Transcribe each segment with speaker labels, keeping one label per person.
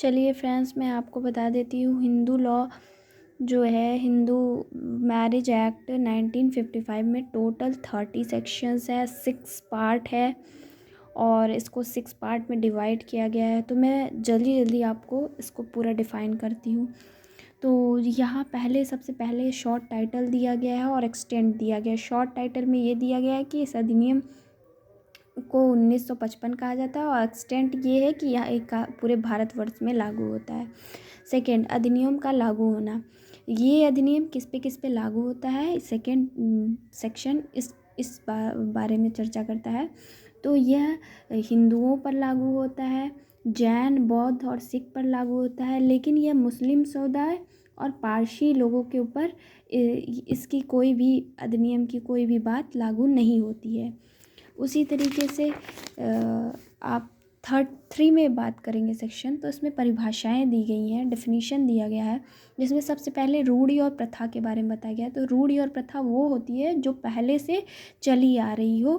Speaker 1: चलिए फ्रेंड्स, मैं आपको बता देती हूँ हिंदू लॉ जो है, हिंदू मैरिज एक्ट 1955 में टोटल 30 सेक्शंस है, 6 पार्ट है और इसको 6 पार्ट में डिवाइड किया गया है। तो मैं जल्दी जल्दी आपको इसको पूरा डिफ़ाइन करती हूँ। तो यहाँ सबसे पहले शॉर्ट टाइटल दिया गया है और एक्सटेंट दिया गया है। शॉर्ट टाइटल में ये दिया गया है कि इस अधिनियम को 1955 कहा जाता है और एक्सटेंट ये है कि यह एक पूरे भारतवर्ष में लागू होता है। सेकेंड, अधिनियम का लागू होना। ये अधिनियम किस पे लागू होता है, सेकेंड सेक्शन इस बारे में चर्चा करता है। तो यह हिंदुओं पर लागू होता है, जैन, बौद्ध और सिख पर लागू होता है, लेकिन यह मुस्लिम समुदाय और पारसी लोगों के ऊपर इसकी कोई भी अधिनियम की कोई भी बात लागू नहीं होती है। उसी तरीके से आप थर्ड 3 में बात करेंगे सेक्शन, तो इसमें परिभाषाएं दी गई हैं, डेफिनेशन दिया गया है, जिसमें सबसे पहले रूढ़ि और प्रथा के बारे में बताया गया है। तो रूढ़ि और प्रथा वो होती है जो पहले से चली आ रही हो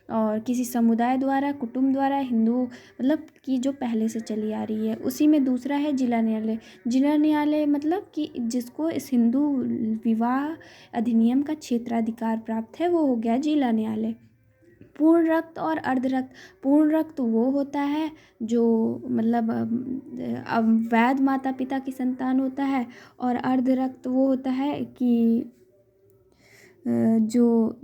Speaker 1: और किसी समुदाय द्वारा, कुटुंब द्वारा, हिंदू मतलब कि जो पहले से चली आ रही है। उसी में दूसरा है जिला न्यायालय। जिला न्यायालय मतलब कि जिसको इस हिंदू विवाह अधिनियम का क्षेत्राधिकार प्राप्त है, वो हो गया जिला न्यायालय। पूर्ण रक्त और अर्ध रक्त। पूर्ण रक्त वो होता है जो मतलब वैध माता पिता की संतान होता है, और अर्ध रक्त वो होता है कि जो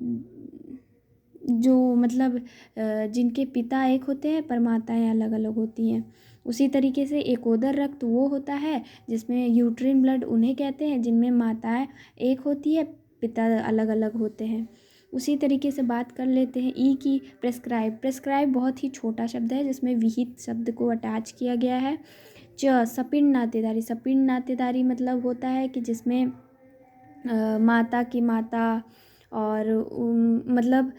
Speaker 1: जो मतलब जिनके पिता एक होते हैं पर माताएं अलग अलग होती हैं। उसी तरीके से एकोदर रक्त वो होता है जिसमें यूट्रिन ब्लड उन्हें कहते हैं जिनमें माताएं एक होती है, पिता अलग अलग होते हैं। उसी तरीके से बात कर लेते हैं ई की प्रेस्क्राइब। प्रेस्क्राइब बहुत ही छोटा शब्द है जिसमें विहित शब्द को अटैच किया गया है। सपिंड नातेदारी। सपिंड नातेदारी मतलब होता है कि जिसमें माता की माता और मतलब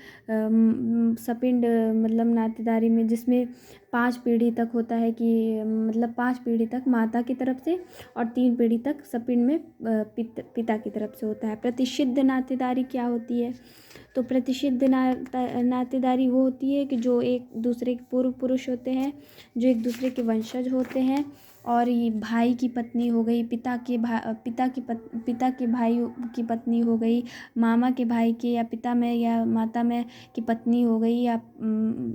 Speaker 1: सपिंड मतलब नातेदारी में जिसमें 5 पीढ़ी तक होता है कि मतलब 5 पीढ़ी तक माता की तरफ से और 3 पीढ़ी तक सपिंड में पिता की तरफ से होता है। प्रतिशिद्ध नातेदारी क्या होती है? तो प्रतिशिद्ध नातेदारी वो होती है कि जो एक दूसरे के पूर्व पुरुष होते हैं, जो एक दूसरे के वंशज होते हैं, और ये भाई की पत्नी हो गई, पिता के भाई की पत्नी हो गई, मामा के भाई के या पिता में या माता में की पत्नी हो गई, या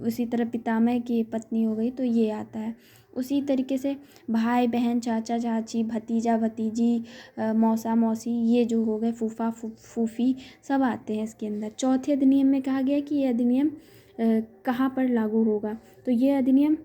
Speaker 1: उसी तरह पितामह की पत्नी हो गई, तो ये आता है। उसी तरीके से भाई बहन, चाचा चाची, भतीजा भतीजी, मौसा मौसी, ये जो हो गए, फूफा फूफी, सब आते हैं इसके अंदर। चौथे अधिनियम में कहा गया है कि ये अधिनियम कहाँ पर लागू होगा। तो ये अधिनियम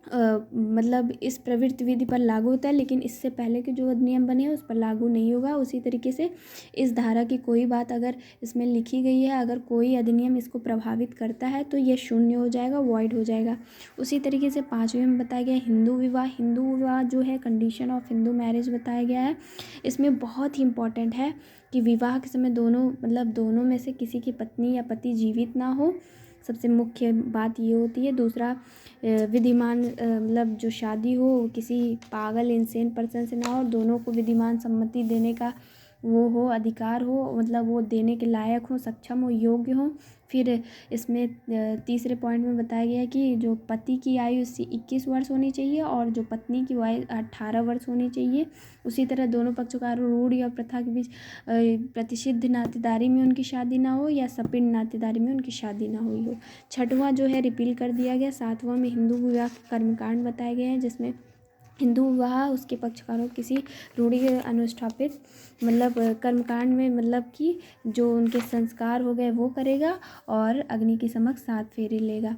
Speaker 1: मतलब इस प्रवृत्ति विधि पर लागू होता है, लेकिन इससे पहले के जो अधिनियम बने हैं उस पर लागू नहीं होगा। उसी तरीके से इस धारा की कोई बात अगर इसमें लिखी गई है, अगर कोई अधिनियम इसको प्रभावित करता है तो ये शून्य हो जाएगा, वॉइड हो जाएगा। उसी तरीके से 5वें में बताया गया हिंदू विवाह। हिंदू विवाह जो है कंडीशन ऑफ हिंदू मैरिज बताया गया है। इसमें बहुत ही इम्पॉर्टेंट है कि विवाह के समय दोनों में से किसी की पत्नी या पति जीवित ना हो, सबसे मुख्य बात ये होती है। दूसरा, विधिमान मतलब जो शादी हो किसी पागल इंसेन पर्सन से ना हो, दोनों को विधिमान सम्मति देने का वो हो, अधिकार हो, मतलब वो देने के लायक हो, सक्षम हो, योग्य हो। फिर इसमें तीसरे पॉइंट में बताया गया है कि जो पति की आयु 21 वर्ष होनी चाहिए और जो पत्नी की आयु 18 वर्ष होनी चाहिए। उसी तरह दोनों पक्षकारों रूढ़ि और प्रथा के बीच प्रतिशिद्ध नातेदारी में उनकी शादी ना हो या सपिंड नातेदारी में उनकी शादी ना हुई हो। छठवां जो है रिपील कर दिया गया। सातवां में हिंदू विवाह के कर्मकांड बताए गए हैं, जिसमें हिंदू विवाह उसके पक्षकारों किसी रूढ़ि के अनुष्ठापित मतलब कर्मकांड में मतलब कि जो उनके संस्कार हो गए वो करेगा और अग्नि के समक्ष 7 फेरे लेगा।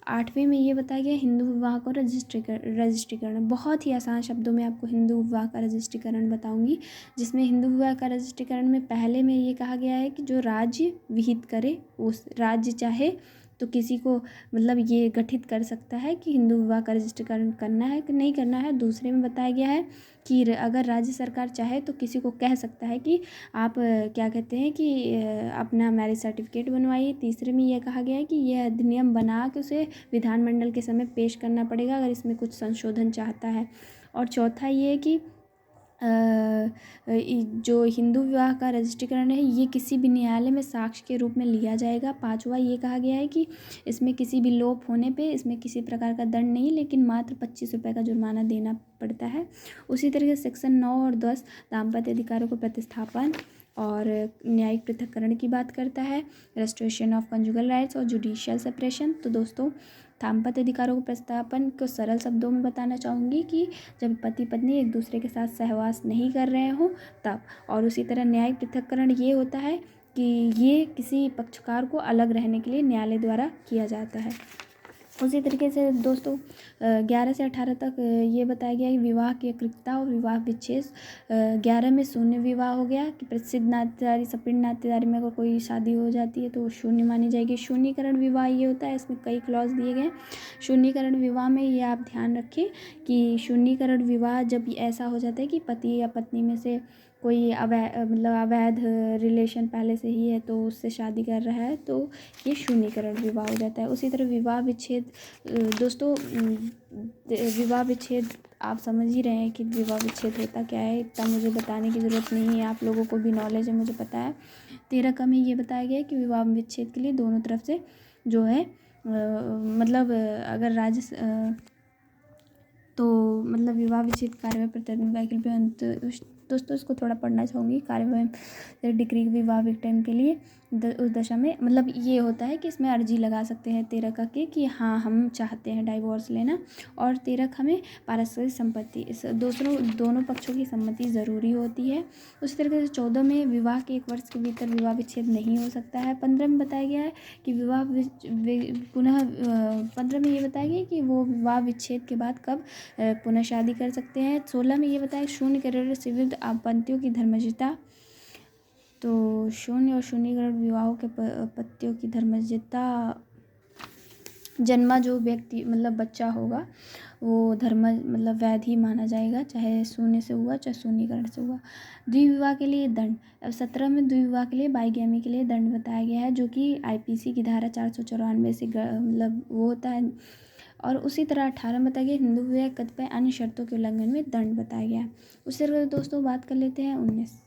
Speaker 1: 8वें में ये बताया गया हिंदू विवाह को रजिस्ट्रीकरण। बहुत ही आसान शब्दों में आपको हिंदू विवाह का रजिस्ट्रीकरण बताऊंगी, जिसमें हिंदू विवाह का रजिस्ट्रीकरण में पहले में ये कहा गया है कि जो राज्य विहित करे, उस राज्य चाहे तो किसी को मतलब ये गठित कर सकता है कि हिंदू विवाह का रजिस्ट्रीकरण करना है कि नहीं करना है। दूसरे में बताया गया है कि अगर राज्य सरकार चाहे तो किसी को कह सकता है कि आप क्या कहते हैं कि अपना मैरिज सर्टिफिकेट बनवाइए। तीसरे में यह कहा गया है कि यह अधिनियम बना के उसे विधानमंडल के समय पेश करना पड़ेगा अगर इसमें कुछ संशोधन चाहता है। और चौथा ये है कि जो हिंदू विवाह का रजिस्ट्रीकरण है ये किसी भी न्यायालय में साक्ष्य के रूप में लिया जाएगा। 5वां ये कहा गया है कि इसमें किसी भी लोप होने पे इसमें किसी प्रकार का दंड नहीं, लेकिन मात्र 25 रुपये का जुर्माना देना पड़ता है। उसी तरीके से सेक्शन 9 और 10 दाम्पत्य अधिकारों को प्रतिस्थापन और न्यायिक पृथक्करण की बात करता है, रेस्टोरेशन ऑफ कंजुगल राइट्स और जुडिशियल सेपरेशन। तो दोस्तों दाम्पत्य अधिकारों को प्रतिस्थापन को सरल शब्दों में बताना चाहूँगी कि जब पति पत्नी एक दूसरे के साथ सहवास नहीं कर रहे हों तब। और उसी तरह न्यायिक पृथक्करण ये होता है कि ये किसी पक्षकार को अलग रहने के लिए न्यायालय द्वारा किया जाता है। उसी तरीके से दोस्तों 11 से 18 तक ये बताया गया कि विवाह की अकृतता और विवाह विच्छेद। 11 में शून्य विवाह हो गया कि प्रसिद्ध नातेदारी सपिंड नातेदारी में अगर कोई शादी हो जाती है तो शून्य मानी जाएगी। शून्यकरण विवाह ये होता है, इसमें कई क्लॉज दिए गए हैं। शून्यकरण विवाह में ये आप ध्यान रखें कि शून्यकरण विवाह जब ऐसा हो जाता है कि पति या पत्नी में से कोई अवैध रिलेशन पहले से ही है तो उससे शादी कर रहा है तो ये शून्यकरण विवाह हो जाता है। उसी तरह विवाह विच्छेद दोस्तों विवाह विच्छेद आप समझ ही रहे हैं कि विवाह विच्छेद होता क्या है, इतना मुझे बताने की ज़रूरत नहीं है, आप लोगों को भी नॉलेज है, मुझे पता है। 13 का में ये बताया गया है कि विवाह विच्छेद के लिए दोनों तरफ से जो है अगर तो विवाह विच्छेद कार्यवाही प्रतिबंध वैकल्पिक दोस्तों इसको थोड़ा पढ़ना चाहूँगी। कार्यवाही डिक्री विवाह विघटन के लिए उस दशा में ये होता है कि इसमें अर्जी लगा सकते हैं 13 का कि हाँ हम चाहते हैं डाइवोर्स लेना। और 13 हमें पारस्परिक संपत्ति इस दोनों पक्षों की सम्मति ज़रूरी होती है। उसी तरीके से 14 में विवाह के 1 वर्ष के भीतर विवाह विच्छेद नहीं हो सकता है। 15 में बताया गया है कि पुनः 15 में ये बताया गया कि वो विवाह विच्छेद के बाद कब पुनः शादी कर सकते हैं। 16 में ये बताया शून्यकरण से विरुद्ध आपत्तियों की धर्मजिता। तो शून्य और शून्यकरण विवाहों के आपत्तियों की धर्मजिता जन्मा जो व्यक्ति बच्चा होगा वो वैध ही माना जाएगा, चाहे शून्य से हुआ चाहे शून्यकरण से हुआ। द्विविवाह के लिए दंड। अब 17 में द्विविवाह के लिए बाइगैमी के लिए दंड बताया गया है जो कि आईपीसी की धारा 494 से वो होता है। और उसी तरह 18 में बताया गया हिंदू विवाह कतिपय अन्य शर्तों के उल्लंघन में दंड बताया गया है। उसी तरह दोस्तों बात कर लेते हैं 19